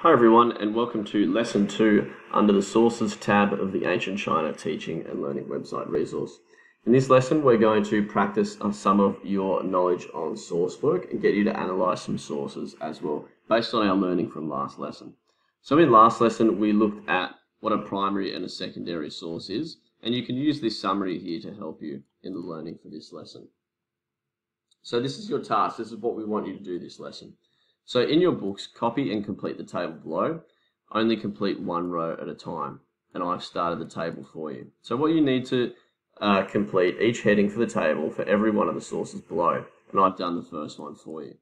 Hi everyone, and welcome to Lesson 2 under the Sources tab of the Ancient China Teaching and Learning website resource. In this lesson, we're going to practice some of your knowledge on source work and get you to analyse some sources as well, based on our learning from last lesson. So in last lesson, we looked at what a primary and a secondary source is, and you can use this summary here to help you in the learning for this lesson. So this is your task. This is what we want you to do this lesson. So in your books, copy and complete the table below. Only complete one row at a time. And I've started the table for you. So what you need to complete each heading for the table for every one of the sources below. And I've done the first one for you.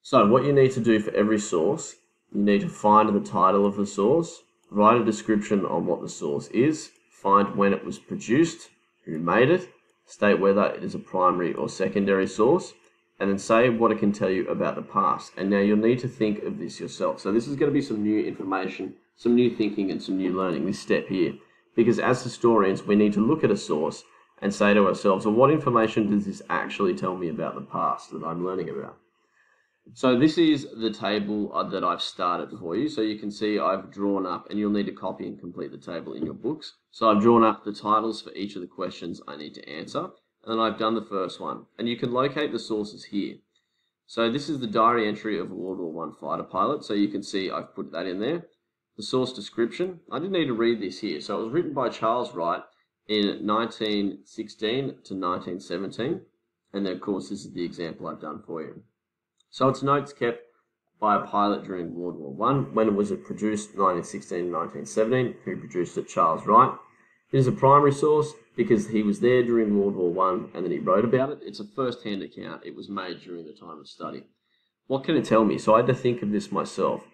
So what you need to do for every source, you need to find the title of the source, write a description on what the source is, find when it was produced, who made it, state whether it is a primary or secondary source, and then say what it can tell you about the past. And now you'll need to think of this yourself. So this is going to be some new information, some new thinking and some new learning, this step here. Because as historians, we need to look at a source and say to ourselves, well, what information does this actually tell me about the past that I'm learning about? So this is the table that I've started for you. So you can see I've drawn up, and you'll need to copy and complete the table in your books. So I've drawn up the titles for each of the questions I need to answer. And I've done the first one, and you can locate the sources here. So this is the diary entry of a World War I fighter pilot, so you can see I've put that in there. The source description, I didn't need to read this here, so it was written by Charles Wright in 1916 to 1917, and then of course this is the example I've done for you. So it's notes kept by a pilot during World War I. When was it produced? 1916 to 1917. Who produced it? Charles Wright. It is a primary source because he was there during World War I and then he wrote about it. It's a first-hand account. It was made during the time of study. What can it tell me? So I had to think of this myself.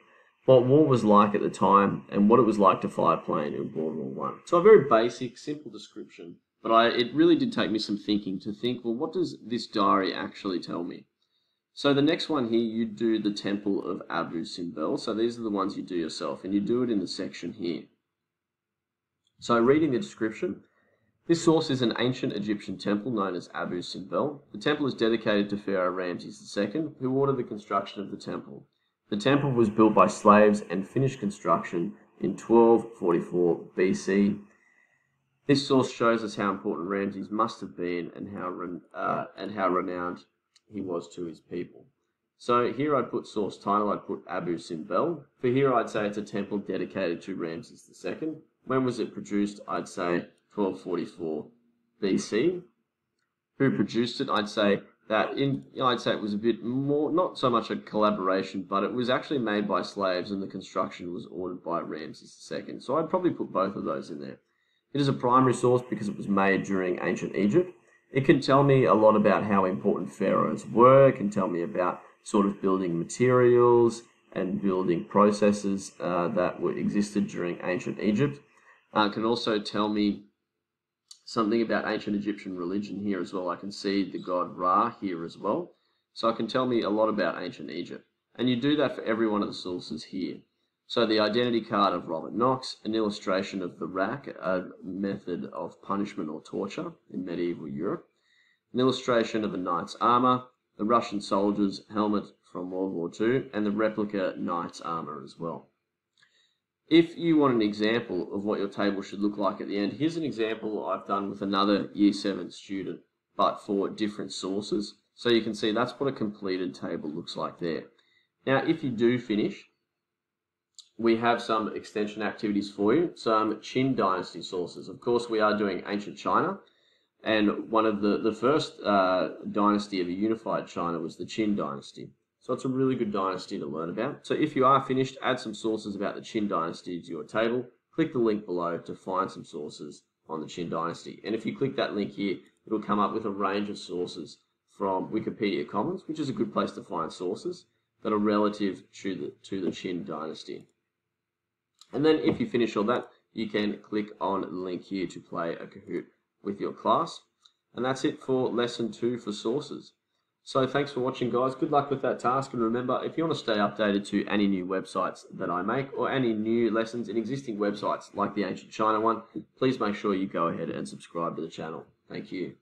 What war was like at the time and what it was like to fly a plane in World War I. So a very basic, simple description, but it really did take me some thinking to think, well, what does this diary actually tell me? So the next one here, you do the Temple of Abu Simbel. So these are the ones you do yourself, and you do it in the section here. So reading the description, this source is an ancient Egyptian temple known as Abu Simbel. The temple is dedicated to Pharaoh Ramses II, who ordered the construction of the temple. The temple was built by slaves and finished construction in 1244 BC. This source shows us how important Ramses must have been and how renowned he was to his people. So here I'd put source title, I'd put Abu Simbel. For here I'd say it's a temple dedicated to Ramses II. When was it produced? I'd say 1244 BC. Who produced it? I'd say it was a bit more, not so much a collaboration, but it was actually made by slaves and the construction was ordered by Ramses II. So I'd probably put both of those in there. It is a primary source because it was made during ancient Egypt. It can tell me a lot about how important pharaohs were. It can tell me about sort of building materials and building processes that existed during ancient Egypt. It can also tell me something about ancient Egyptian religion here as well. I can see the god Ra here as well. So it can tell me a lot about ancient Egypt. And you do that for every one of the sources here. So the identity card of Robert Knox, an illustration of the rack, a method of punishment or torture in medieval Europe, an illustration of a knight's armor, the Russian soldier's helmet from World War II, and the replica knight's armor as well. If you want an example of what your table should look like at the end, here's an example I've done with another Year 7 student, but for different sources. So you can see that's what a completed table looks like there. Now, if you do finish, we have some extension activities for you, some Qin dynasty sources. Of course, we are doing ancient China, and one of the first dynasty of a unified China was the Qin dynasty. So it's a really good dynasty to learn about. So if you are finished, add some sources about the Qin dynasty to your table. Click the link below to find some sources on the Qin dynasty. And if you click that link here, it'll come up with a range of sources from Wikipedia Commons, which is a good place to find sources that are relative to the Qin dynasty. And then if you finish all that, you can click on the link here to play a Kahoot with your class. And that's it for lesson 2 for sources. So thanks for watching, guys. Good luck with that task. And remember, if you want to stay updated to any new websites that I make or any new lessons in existing websites like the Ancient China one, please make sure you go ahead and subscribe to the channel. Thank you.